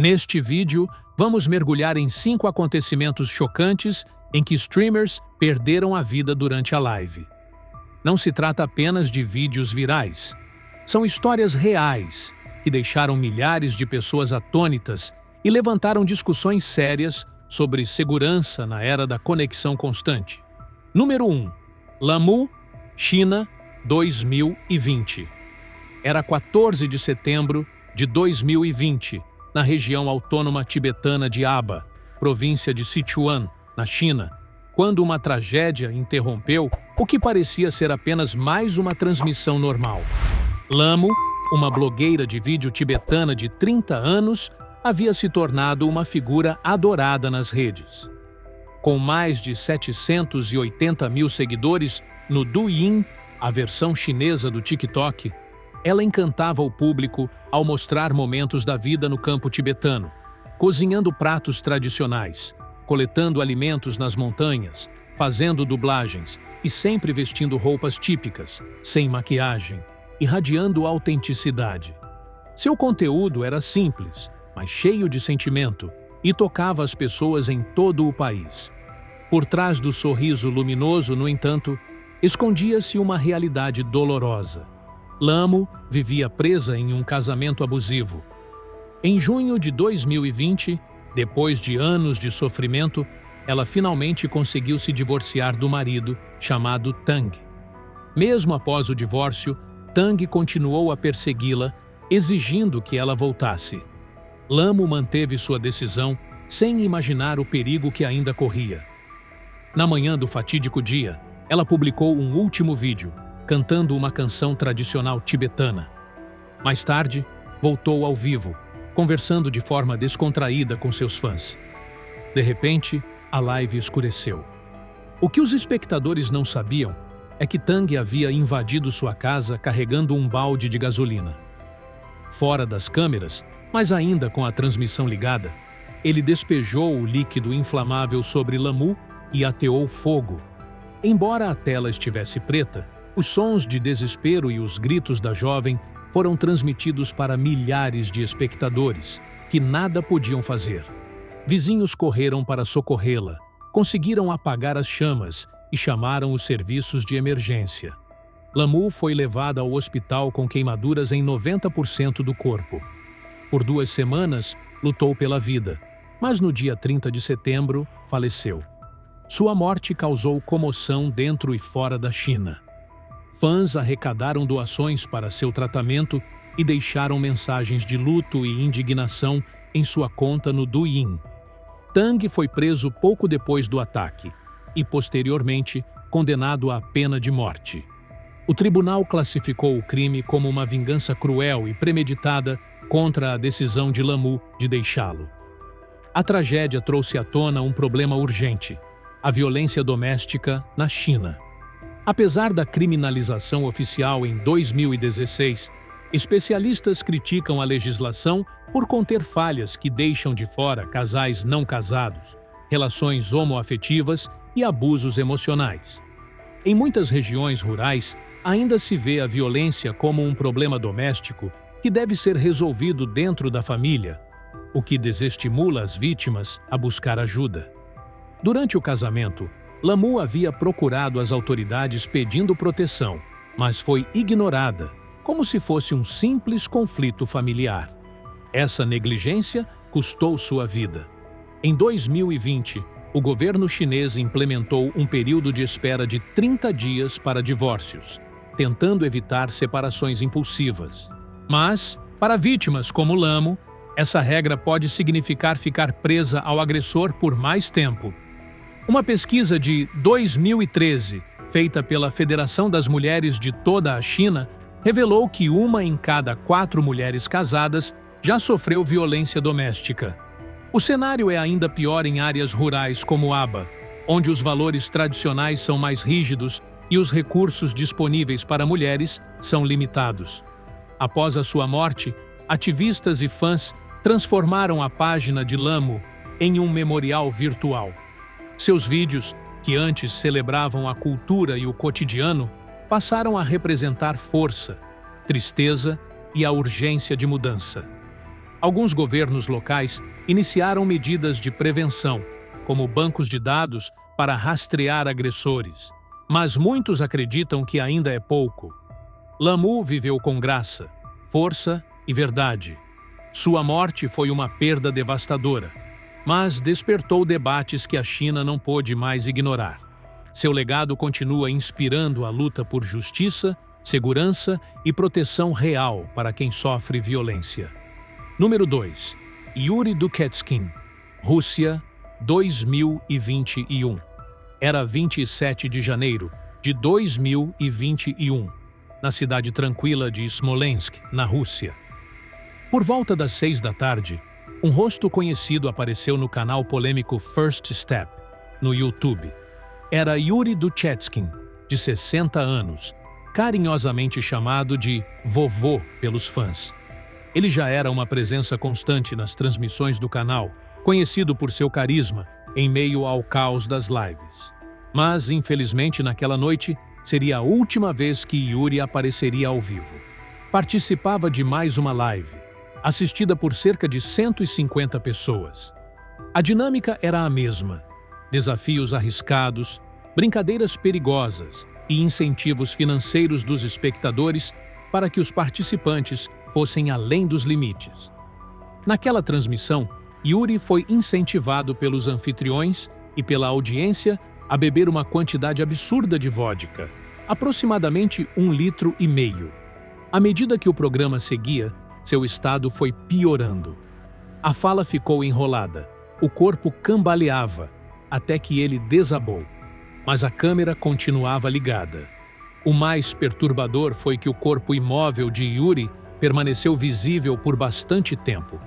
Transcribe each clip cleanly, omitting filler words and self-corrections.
Neste vídeo, vamos mergulhar em 5 acontecimentos chocantes em que streamers perderam a vida durante a live. Não se trata apenas de vídeos virais. São histórias reais que deixaram milhares de pessoas atônitas e levantaram discussões sérias sobre segurança na era da conexão constante. Número 1. Lamu, China, 2020. Era 14 de setembro de 2020, na região autônoma tibetana de Aba, província de Sichuan, na China, quando uma tragédia interrompeu o que parecia ser apenas mais uma transmissão normal. Lamu, uma blogueira de vídeo tibetana de 30 anos, havia se tornado uma figura adorada nas redes. Com mais de 780 mil seguidores no Douyin, a versão chinesa do TikTok, ela encantava o público ao mostrar momentos da vida no campo tibetano, cozinhando pratos tradicionais, coletando alimentos nas montanhas, fazendo dublagens e sempre vestindo roupas típicas, sem maquiagem, irradiando autenticidade. Seu conteúdo era simples, mas cheio de sentimento, e tocava as pessoas em todo o país. Por trás do sorriso luminoso, no entanto, escondia-se uma realidade dolorosa. Lamu vivia presa em um casamento abusivo. Em junho de 2020, depois de anos de sofrimento, ela finalmente conseguiu se divorciar do marido, chamado Tang. Mesmo após o divórcio, Tang continuou a persegui-la, exigindo que ela voltasse. Lamu manteve sua decisão sem imaginar o perigo que ainda corria. Na manhã do fatídico dia, ela publicou um último vídeo, cantando uma canção tradicional tibetana. Mais tarde, voltou ao vivo, conversando de forma descontraída com seus fãs. De repente, a live escureceu. O que os espectadores não sabiam é que Tang havia invadido sua casa carregando um balde de gasolina. Fora das câmeras, mas ainda com a transmissão ligada, ele despejou o líquido inflamável sobre Lamu e ateou fogo. Embora a tela estivesse preta, os sons de desespero e os gritos da jovem foram transmitidos para milhares de espectadores, que nada podiam fazer. Vizinhos correram para socorrê-la, conseguiram apagar as chamas e chamaram os serviços de emergência. Lamu foi levada ao hospital com queimaduras em 90% do corpo. Por 2 semanas, lutou pela vida, mas no dia 30 de setembro, faleceu. Sua morte causou comoção dentro e fora da China. Fãs arrecadaram doações para seu tratamento e deixaram mensagens de luto e indignação em sua conta no Douyin. Tang foi preso pouco depois do ataque e, posteriormente, condenado à pena de morte. O tribunal classificou o crime como uma vingança cruel e premeditada contra a decisão de Lamu de deixá-lo. A tragédia trouxe à tona um problema urgente: a violência doméstica na China. Apesar da criminalização oficial em 2016, especialistas criticam a legislação por conter falhas que deixam de fora casais não casados, relações homoafetivas e abusos emocionais. Em muitas regiões rurais, ainda se vê a violência como um problema doméstico que deve ser resolvido dentro da família, o que desestimula as vítimas a buscar ajuda. Durante o casamento, Lamu havia procurado as autoridades pedindo proteção, mas foi ignorada, como se fosse um simples conflito familiar. Essa negligência custou sua vida. Em 2020, o governo chinês implementou um período de espera de 30 dias para divórcios, tentando evitar separações impulsivas. Mas, para vítimas como Lamu, essa regra pode significar ficar presa ao agressor por mais tempo. Uma pesquisa de 2013, feita pela Federação das Mulheres de toda a China, revelou que 1 em cada 4 mulheres casadas já sofreu violência doméstica. O cenário é ainda pior em áreas rurais como Aba, onde os valores tradicionais são mais rígidos e os recursos disponíveis para mulheres são limitados. Após a sua morte, ativistas e fãs transformaram a página de Lamu em um memorial virtual. Seus vídeos, que antes celebravam a cultura e o cotidiano, passaram a representar força, tristeza e a urgência de mudança. Alguns governos locais iniciaram medidas de prevenção, como bancos de dados para rastrear agressores. Mas muitos acreditam que ainda é pouco. Lamu viveu com graça, força e verdade. Sua morte foi uma perda devastadora, mas despertou debates que a China não pôde mais ignorar. Seu legado continua inspirando a luta por justiça, segurança e proteção real para quem sofre violência. Número 2. Yuri Duketskin, Rússia, 2021. Era 27 de janeiro de 2021, na cidade tranquila de Smolensk, na Rússia. Por volta das 6 da tarde, um rosto conhecido apareceu no canal polêmico First Step, no YouTube. Era Yuri Duketskin, de 60 anos, carinhosamente chamado de vovô pelos fãs. Ele já era uma presença constante nas transmissões do canal, conhecido por seu carisma em meio ao caos das lives. Mas, infelizmente, naquela noite, seria a última vez que Yuri apareceria ao vivo. Participava de mais uma live, assistida por cerca de 150 pessoas. A dinâmica era a mesma: desafios arriscados, brincadeiras perigosas e incentivos financeiros dos espectadores para que os participantes fossem além dos limites. Naquela transmissão, Yuri foi incentivado pelos anfitriões e pela audiência a beber uma quantidade absurda de vodka, aproximadamente 1,5 litros. À medida que o programa seguia, seu estado foi piorando. A fala ficou enrolada, o corpo cambaleava, até que ele desabou. Mas a câmera continuava ligada. O mais perturbador foi que o corpo imóvel de Yuri permaneceu visível por bastante tempo.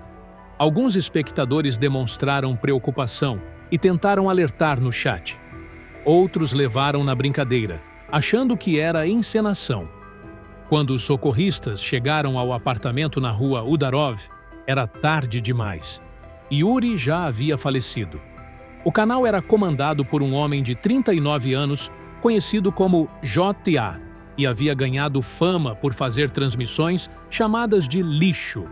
Alguns espectadores demonstraram preocupação e tentaram alertar no chat. Outros levaram na brincadeira, achando que era encenação. Quando os socorristas chegaram ao apartamento na rua Udarov, era tarde demais. Yuri já havia falecido. O canal era comandado por um homem de 39 anos, conhecido como JA, e havia ganhado fama por fazer transmissões chamadas de lixo,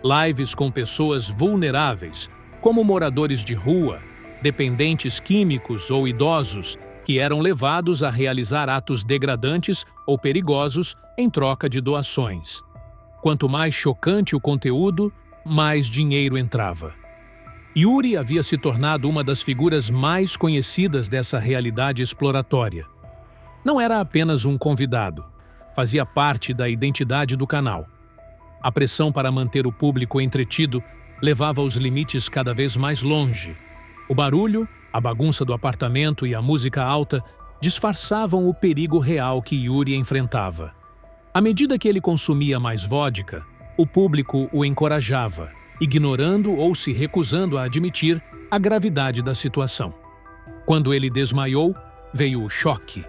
lives com pessoas vulneráveis, como moradores de rua, dependentes químicos ou idosos, que eram levados a realizar atos degradantes ou perigosos em troca de doações. Quanto mais chocante o conteúdo, mais dinheiro entrava. Yuri havia se tornado uma das figuras mais conhecidas dessa realidade exploratória. Não era apenas um convidado, fazia parte da identidade do canal. A pressão para manter o público entretido levava os limites cada vez mais longe. O barulho, a bagunça do apartamento e a música alta disfarçavam o perigo real que Yuri enfrentava. À medida que ele consumia mais vodka, o público o encorajava, ignorando ou se recusando a admitir a gravidade da situação. Quando ele desmaiou, veio o choque.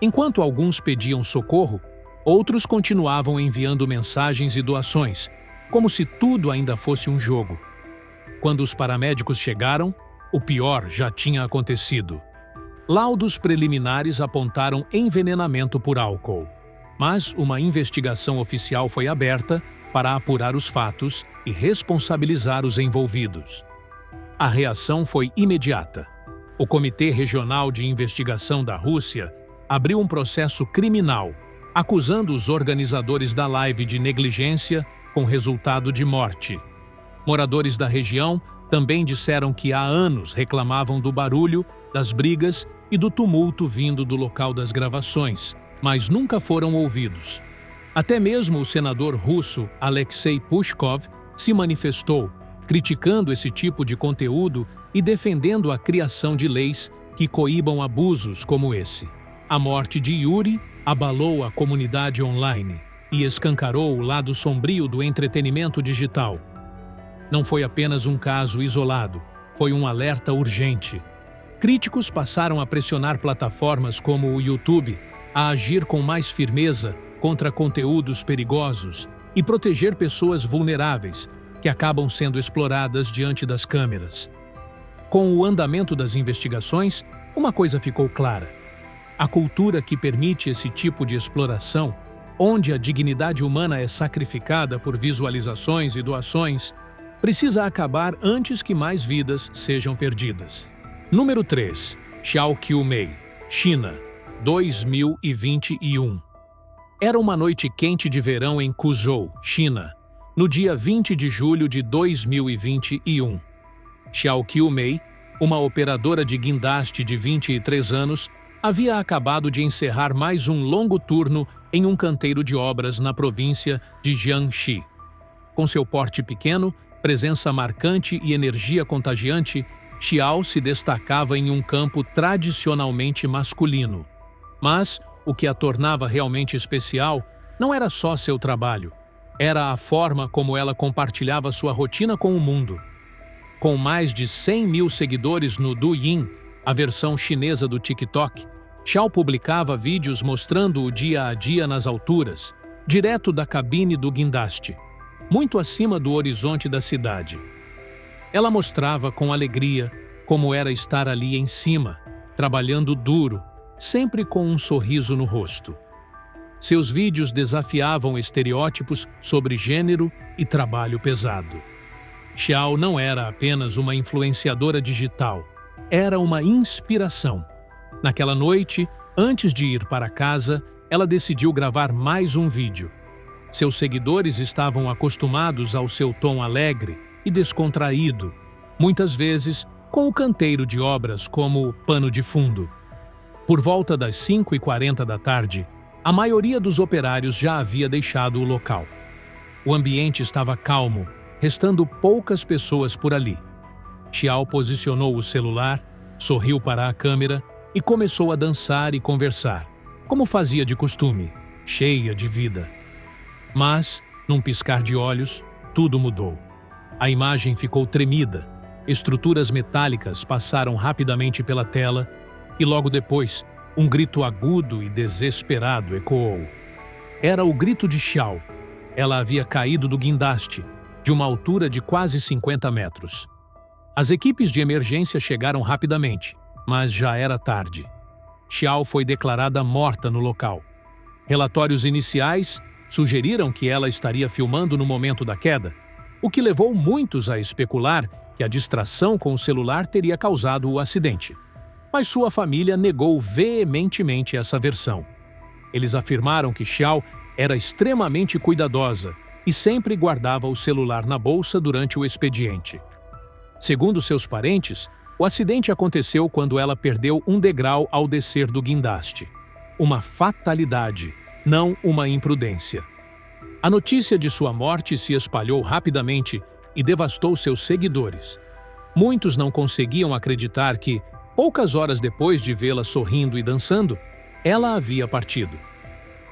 Enquanto alguns pediam socorro, outros continuavam enviando mensagens e doações, como se tudo ainda fosse um jogo. Quando os paramédicos chegaram, o pior já tinha acontecido. Laudos preliminares apontaram envenenamento por álcool, mas uma investigação oficial foi aberta para apurar os fatos e responsabilizar os envolvidos. A reação foi imediata. O Comitê Regional de Investigação da Rússia abriu um processo criminal, acusando os organizadores da live de negligência com resultado de morte. Moradores da região também disseram que há anos reclamavam do barulho, das brigas e do tumulto vindo do local das gravações, mas nunca foram ouvidos. Até mesmo o senador russo Alexei Pushkov se manifestou, criticando esse tipo de conteúdo e defendendo a criação de leis que coíbam abusos como esse. A morte de Yuri abalou a comunidade online e escancarou o lado sombrio do entretenimento digital. Não foi apenas um caso isolado, foi um alerta urgente. Críticos passaram a pressionar plataformas como o YouTube a agir com mais firmeza contra conteúdos perigosos e proteger pessoas vulneráveis que acabam sendo exploradas diante das câmeras. Com o andamento das investigações, uma coisa ficou clara: a cultura que permite esse tipo de exploração, onde a dignidade humana é sacrificada por visualizações e doações, precisa acabar antes que mais vidas sejam perdidas. Número 3. Xiao Qiumei, China, 2021. Era uma noite quente de verão em Quzhou, China, no dia 20 de julho de 2021. Xiao Qiumei, uma operadora de guindaste de 23 anos, havia acabado de encerrar mais um longo turno em um canteiro de obras na província de Jiangxi. Com seu porte pequeno, presença marcante e energia contagiante, Xiao se destacava em um campo tradicionalmente masculino. Mas o que a tornava realmente especial não era só seu trabalho, era a forma como ela compartilhava sua rotina com o mundo. Com mais de 100 mil seguidores no Douyin, a versão chinesa do TikTok, Xiao publicava vídeos mostrando o dia a dia nas alturas, direto da cabine do guindaste, muito acima do horizonte da cidade. Ela mostrava com alegria como era estar ali em cima, trabalhando duro, sempre com um sorriso no rosto. Seus vídeos desafiavam estereótipos sobre gênero e trabalho pesado. Xiao não era apenas uma influenciadora digital, era uma inspiração. Naquela noite, antes de ir para casa, ela decidiu gravar mais um vídeo. Seus seguidores estavam acostumados ao seu tom alegre e descontraído, muitas vezes com o canteiro de obras como pano de fundo. Por volta das 5h40 da tarde, a maioria dos operários já havia deixado o local. O ambiente estava calmo, restando poucas pessoas por ali. Xiao posicionou o celular, sorriu para a câmera e começou a dançar e conversar, como fazia de costume, cheia de vida. Mas, num piscar de olhos, tudo mudou. A imagem ficou tremida, estruturas metálicas passaram rapidamente pela tela e logo depois, um grito agudo e desesperado ecoou. Era o grito de Xiao. Ela havia caído do guindaste, de uma altura de quase 50 metros. As equipes de emergência chegaram rapidamente, mas já era tarde. Xiao foi declarada morta no local. Relatórios iniciais sugeriram que ela estaria filmando no momento da queda, o que levou muitos a especular que a distração com o celular teria causado o acidente. Mas sua família negou veementemente essa versão. Eles afirmaram que Xiao era extremamente cuidadosa e sempre guardava o celular na bolsa durante o expediente. Segundo seus parentes, o acidente aconteceu quando ela perdeu um degrau ao descer do guindaste. Uma fatalidade, não uma imprudência. A notícia de sua morte se espalhou rapidamente e devastou seus seguidores. Muitos não conseguiam acreditar que, poucas horas depois de vê-la sorrindo e dançando, ela havia partido.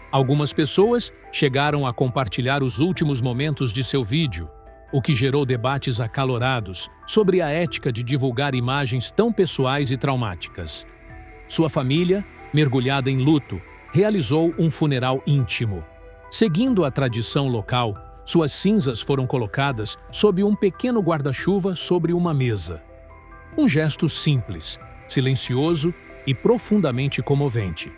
Algumas pessoas chegaram a compartilhar os últimos momentos de seu vídeo, o que gerou debates acalorados sobre a ética de divulgar imagens tão pessoais e traumáticas. Sua família, mergulhada em luto, realizou um funeral íntimo. Seguindo a tradição local, suas cinzas foram colocadas sob um pequeno guarda-chuva sobre uma mesa. Um gesto simples, silencioso e profundamente comovente.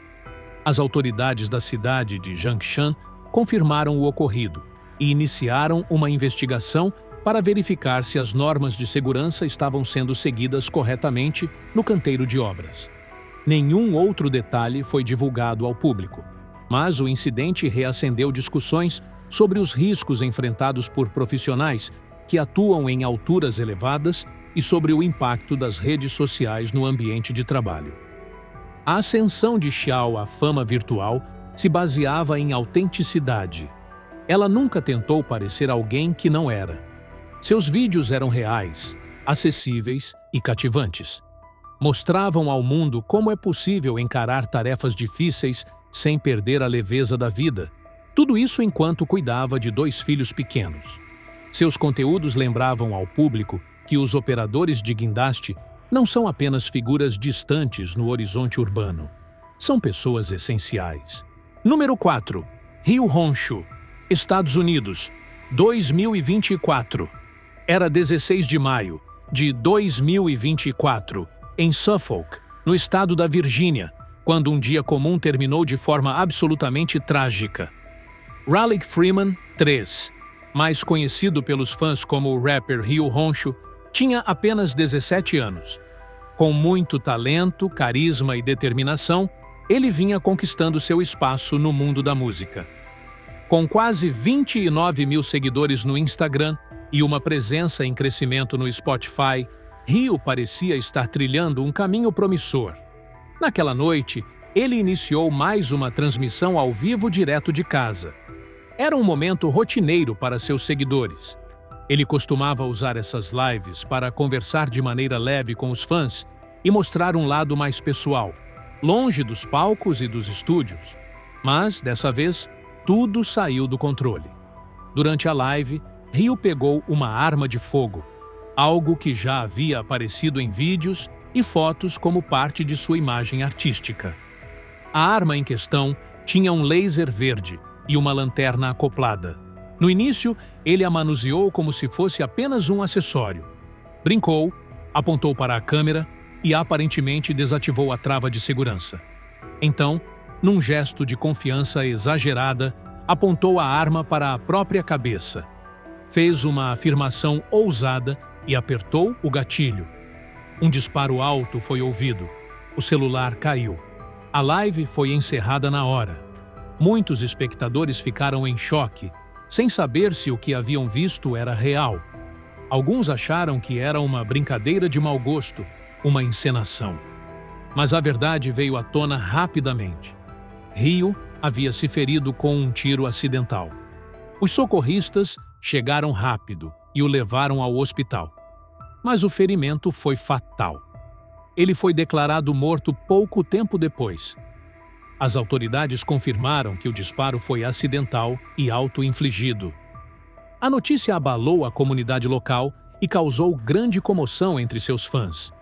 As autoridades da cidade de Jiangshan confirmaram o ocorrido e iniciaram uma investigação para verificar se as normas de segurança estavam sendo seguidas corretamente no canteiro de obras. Nenhum outro detalhe foi divulgado ao público, mas o incidente reacendeu discussões sobre os riscos enfrentados por profissionais que atuam em alturas elevadas e sobre o impacto das redes sociais no ambiente de trabalho. A ascensão de Xiao à fama virtual se baseava em autenticidade. Ela nunca tentou parecer alguém que não era. Seus vídeos eram reais, acessíveis e cativantes. Mostravam ao mundo como é possível encarar tarefas difíceis sem perder a leveza da vida. Tudo isso enquanto cuidava de 2 filhos pequenos. Seus conteúdos lembravam ao público que os operadores de guindaste não são apenas figuras distantes no horizonte urbano. São pessoas essenciais. Número 4. Rio Honshu, Estados Unidos, 2024. Era 16 de maio de 2024, em Suffolk, no estado da Virgínia, quando um dia comum terminou de forma absolutamente trágica. Raleigh Freeman, 3, mais conhecido pelos fãs como o rapper Ryu Honshu, tinha apenas 17 anos. Com muito talento, carisma e determinação, ele vinha conquistando seu espaço no mundo da música. Com quase 29 mil seguidores no Instagram e uma presença em crescimento no Spotify, Ryu parecia estar trilhando um caminho promissor. Naquela noite, ele iniciou mais uma transmissão ao vivo direto de casa. Era um momento rotineiro para seus seguidores. Ele costumava usar essas lives para conversar de maneira leve com os fãs e mostrar um lado mais pessoal, longe dos palcos e dos estúdios. Mas, dessa vez, tudo saiu do controle. Durante a live, Ryu pegou uma arma de fogo, algo que já havia aparecido em vídeos e fotos como parte de sua imagem artística. A arma em questão tinha um laser verde e uma lanterna acoplada. No início, ele a manuseou como se fosse apenas um acessório. Brincou, apontou para a câmera e aparentemente desativou a trava de segurança. Então, num gesto de confiança exagerada, apontou a arma para a própria cabeça. Fez uma afirmação ousada e apertou o gatilho. Um disparo alto foi ouvido. O celular caiu. A live foi encerrada na hora. Muitos espectadores ficaram em choque, sem saber se o que haviam visto era real. Alguns acharam que era uma brincadeira de mau gosto, uma encenação. Mas a verdade veio à tona rapidamente. Ryu havia se ferido com um tiro acidental. Os socorristas chegaram rápido e o levaram ao hospital. Mas o ferimento foi fatal. Ele foi declarado morto pouco tempo depois. As autoridades confirmaram que o disparo foi acidental e auto-infligido. A notícia abalou a comunidade local e causou grande comoção entre seus fãs.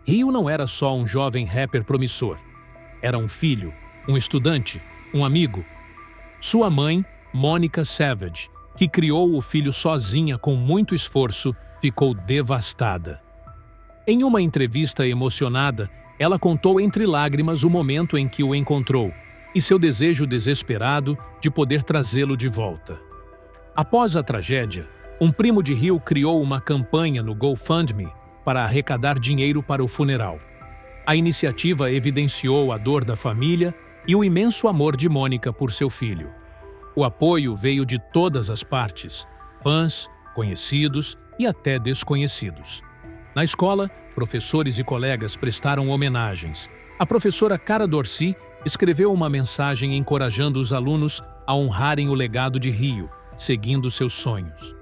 Ryu não era só um jovem rapper promissor. Era um filho, um estudante, um amigo. Sua mãe, Monica Savage, que criou o filho sozinha com muito esforço, ficou devastada. Em uma entrevista emocionada, ela contou entre lágrimas o momento em que o encontrou e seu desejo desesperado de poder trazê-lo de volta. Após a tragédia, um primo de Ryu criou uma campanha no GoFundMe para arrecadar dinheiro para o funeral. A iniciativa evidenciou a dor da família e o imenso amor de Mônica por seu filho. O apoio veio de todas as partes: fãs, conhecidos e até desconhecidos. Na escola, professores e colegas prestaram homenagens. A professora Cara Dorsey escreveu uma mensagem encorajando os alunos a honrarem o legado de Ryu, seguindo seus sonhos.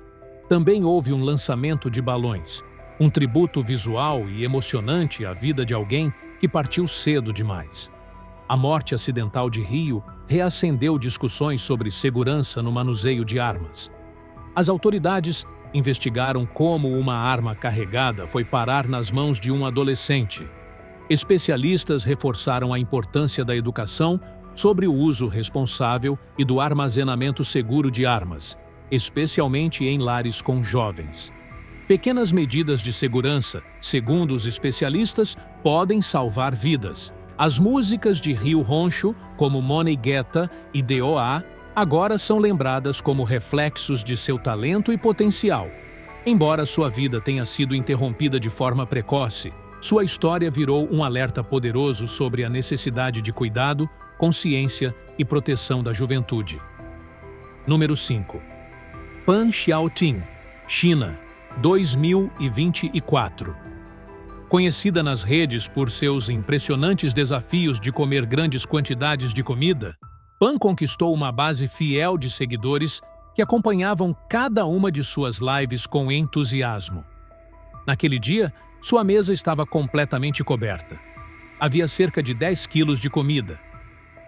Também houve um lançamento de balões, um tributo visual e emocionante à vida de alguém que partiu cedo demais. A morte acidental de Ryu reacendeu discussões sobre segurança no manuseio de armas. As autoridades investigaram como uma arma carregada foi parar nas mãos de um adolescente. Especialistas reforçaram a importância da educação sobre o uso responsável e do armazenamento seguro de armas, especialmente em lares com jovens. Pequenas medidas de segurança, segundo os especialistas, podem salvar vidas. As músicas de Ryu Honshu, como Money Getta e DOA, agora são lembradas como reflexos de seu talento e potencial. Embora sua vida tenha sido interrompida de forma precoce, sua história virou um alerta poderoso sobre a necessidade de cuidado, consciência e proteção da juventude. Número 5. Pan Xiaoting, China, 2024. Conhecida nas redes por seus impressionantes desafios de comer grandes quantidades de comida, Pan conquistou uma base fiel de seguidores que acompanhavam cada uma de suas lives com entusiasmo. Naquele dia, sua mesa estava completamente coberta. Havia cerca de 10 quilos de comida,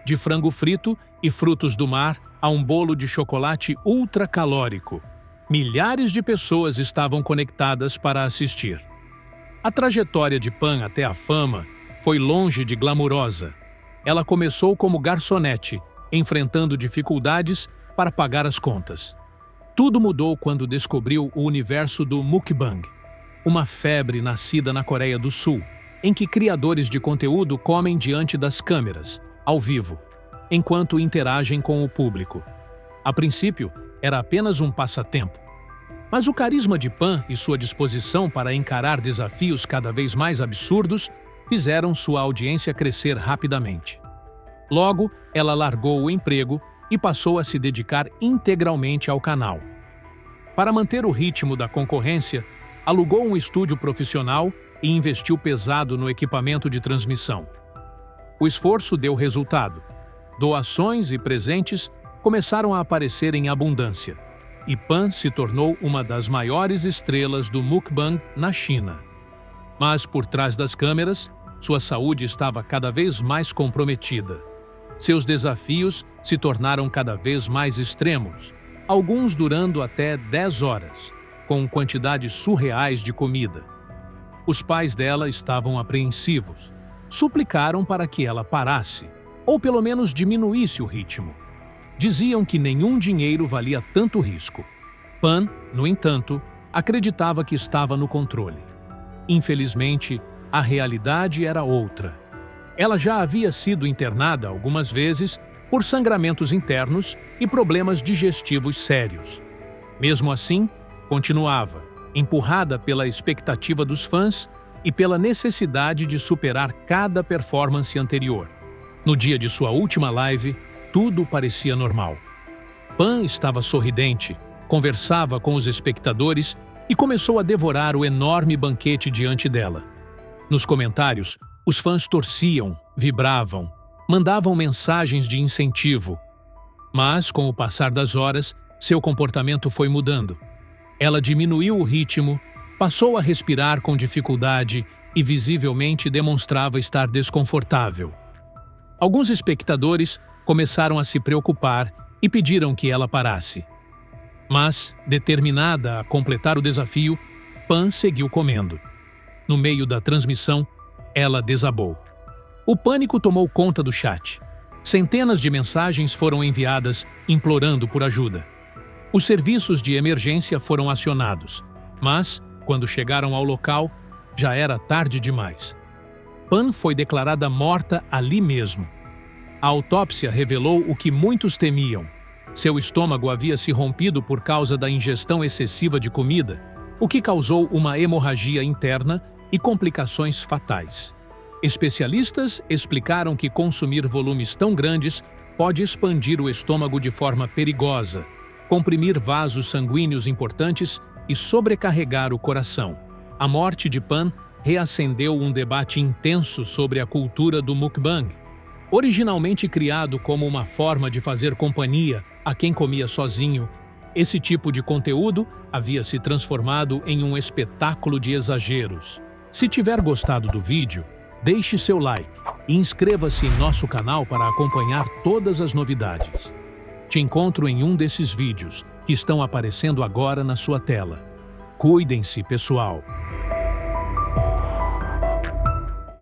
de frango frito e frutos do mar a um bolo de chocolate ultracalórico. Milhares de pessoas estavam conectadas para assistir. A trajetória de Pan até a fama foi longe de glamurosa. Ela começou como garçonete, enfrentando dificuldades para pagar as contas. Tudo mudou quando descobriu o universo do mukbang, uma febre nascida na Coreia do Sul, em que criadores de conteúdo comem diante das câmeras, ao vivo, enquanto interagem com o público. A princípio, era apenas um passatempo. Mas o carisma de Pan e sua disposição para encarar desafios cada vez mais absurdos fizeram sua audiência crescer rapidamente. Logo, ela largou o emprego e passou a se dedicar integralmente ao canal. Para manter o ritmo da concorrência, alugou um estúdio profissional e investiu pesado no equipamento de transmissão. O esforço deu resultado. Doações e presentes começaram a aparecer em abundância, e Pan se tornou uma das maiores estrelas do mukbang na China. Mas por trás das câmeras, sua saúde estava cada vez mais comprometida. Seus desafios se tornaram cada vez mais extremos, alguns durando até 10 horas, com quantidades surreais de comida. Os pais dela estavam apreensivos. Suplicaram para que ela parasse, ou pelo menos diminuísse o ritmo. Diziam que nenhum dinheiro valia tanto risco. Pan, no entanto, acreditava que estava no controle. Infelizmente, a realidade era outra. Ela já havia sido internada algumas vezes por sangramentos internos e problemas digestivos sérios. Mesmo assim, continuava, empurrada pela expectativa dos fãs e pela necessidade de superar cada performance anterior. No dia de sua última live, tudo parecia normal. Pan estava sorridente, conversava com os espectadores e começou a devorar o enorme banquete diante dela. Nos comentários, os fãs torciam, vibravam, mandavam mensagens de incentivo. Mas, com o passar das horas, seu comportamento foi mudando. Ela diminuiu o ritmo, passou a respirar com dificuldade e visivelmente demonstrava estar desconfortável. Alguns espectadores começaram a se preocupar e pediram que ela parasse. Mas, determinada a completar o desafio, Pan seguiu comendo. No meio da transmissão, ela desabou. O pânico tomou conta do chat. Centenas de mensagens foram enviadas implorando por ajuda. Os serviços de emergência foram acionados, mas, quando chegaram ao local, já era tarde demais. Pan foi declarada morta ali mesmo. A autópsia revelou o que muitos temiam. Seu estômago havia se rompido por causa da ingestão excessiva de comida, o que causou uma hemorragia interna e complicações fatais. Especialistas explicaram que consumir volumes tão grandes pode expandir o estômago de forma perigosa, comprimir vasos sanguíneos importantes e sobrecarregar o coração. A morte de Pan reacendeu um debate intenso sobre a cultura do mukbang. Originalmente criado como uma forma de fazer companhia a quem comia sozinho, esse tipo de conteúdo havia se transformado em um espetáculo de exageros. Se tiver gostado do vídeo, deixe seu like e inscreva-se em nosso canal para acompanhar todas as novidades. Te encontro em um desses vídeos que estão aparecendo agora na sua tela. Cuidem-se, pessoal!